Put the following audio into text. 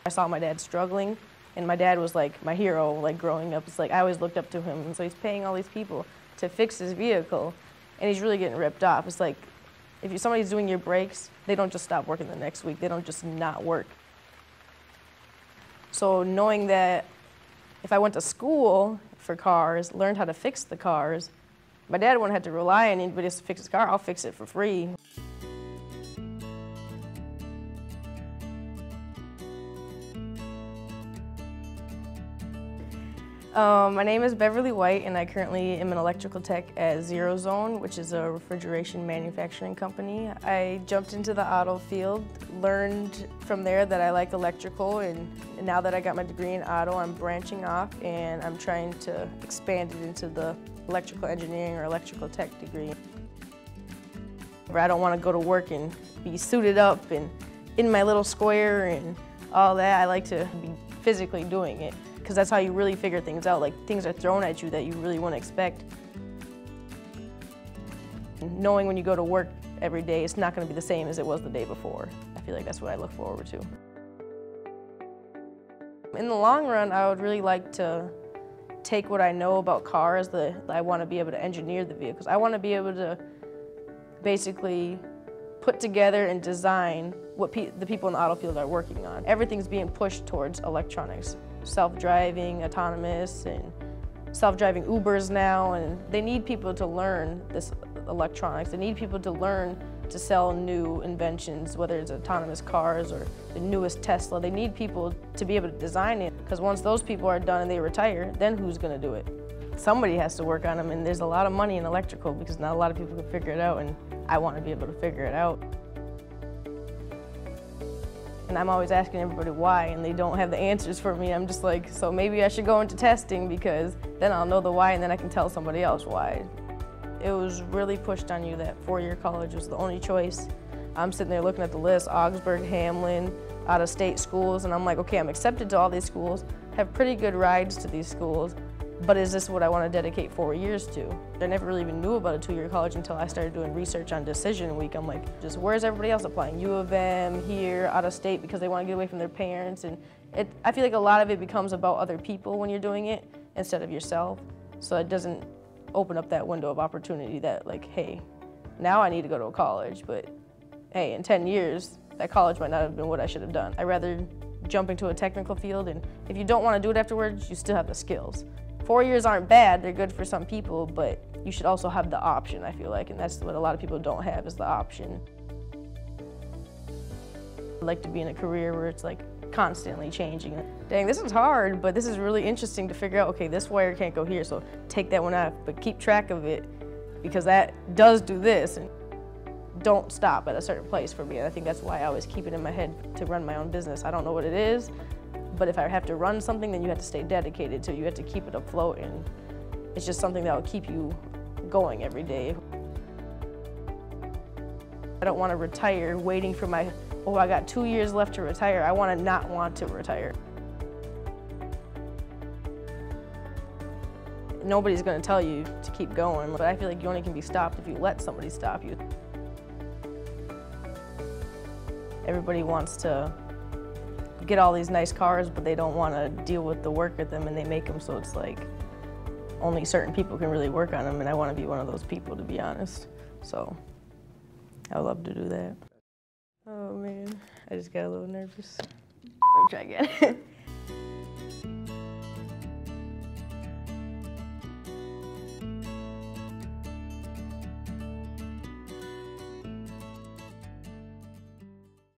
I saw my dad struggling, and my dad was like my hero, like growing up. It's like I always looked up to him, and so he's paying all these people to fix his vehicle, and he's really getting ripped off. It's like if somebody's doing your brakes, they don't just stop working the next week. They don't just not work. So knowing that if I went to school for cars, learned how to fix the cars, my dad wouldn't have to rely on anybody else to fix his car. I'll fix it for free. My name is Beverly White, and I currently am an electrical tech at Zero Zone, which is a refrigeration manufacturing company. I jumped into the auto field, learned from there that I like electrical, and now that I got my degree in auto, I'm branching off and I'm trying to expand it into the electrical engineering or electrical tech degree. I don't want to go to work and be suited up and in my little square and all that. I like to be physically doing it, because that's how you really figure things out. Like, things are thrown at you that you really wouldn't expect. Knowing when you go to work every day, it's not going to be the same as it was the day before. I feel like that's what I look forward to. In the long run, I would really like to take what I know about cars, I want to be able to engineer the vehicles. I want to be able to basically put together and design what the people in the auto field are working on. Everything's being pushed towards electronics. Self-driving, autonomous, and self-driving Ubers now, and they need people to learn this electronics. They need people to learn to sell new inventions, whether it's autonomous cars or the newest Tesla. They need people to be able to design it, because once those people are done and they retire, then who's going to do it? Somebody has to work on them, and there's a lot of money in electrical because not a lot of people can figure it out, and I want to be able to figure it out. And I'm always asking everybody why, and they don't have the answers for me. I'm just like, so maybe I should go into testing, because then I'll know the why and then I can tell somebody else why. It was really pushed on you that four-year college was the only choice. I'm sitting there looking at the list, Augsburg, Hamlin, out-of-state schools, and I'm like, okay, I'm accepted to all these schools, have pretty good rides to these schools, but is this what I want to dedicate 4 years to? I never really even knew about a two-year college until I started doing research on decision week. I'm like, just where's everybody else applying? U of M, here, out of state, because they want to get away from their parents. And I feel like a lot of it becomes about other people when you're doing it instead of yourself. So it doesn't open up that window of opportunity that, like, hey, now I need to go to a college, but hey, in 10 years, that college might not have been what I should have done. I'd rather jump into a technical field, and if you don't want to do it afterwards, you still have the skills. 4 years aren't bad, they're good for some people, but you should also have the option, I feel like, and that's what a lot of people don't have, is the option. I'd like to be in a career where it's like constantly changing. Dang, this is hard, but this is really interesting to figure out, okay, this wire can't go here, so take that one out, but keep track of it, because that does do this, and don't stop at a certain place for me. And I think that's why I always keep it in my head to run my own business. I don't know what it is, but if I have to run something, then you have to stay dedicated to it. You have to keep it afloat, and it's just something that will keep you going every day. I don't want to retire waiting for oh, I got 2 years left to retire. I want to not want to retire. Nobody's going to tell you to keep going, but I feel like you only can be stopped if you let somebody stop you. Everybody wants to get all these nice cars, but they don't want to deal with the work with them, and they make them so it's like only certain people can really work on them, and I want to be one of those people, to be honest. So I would love to do that. Oh man, I just got a little nervous. Let me try again.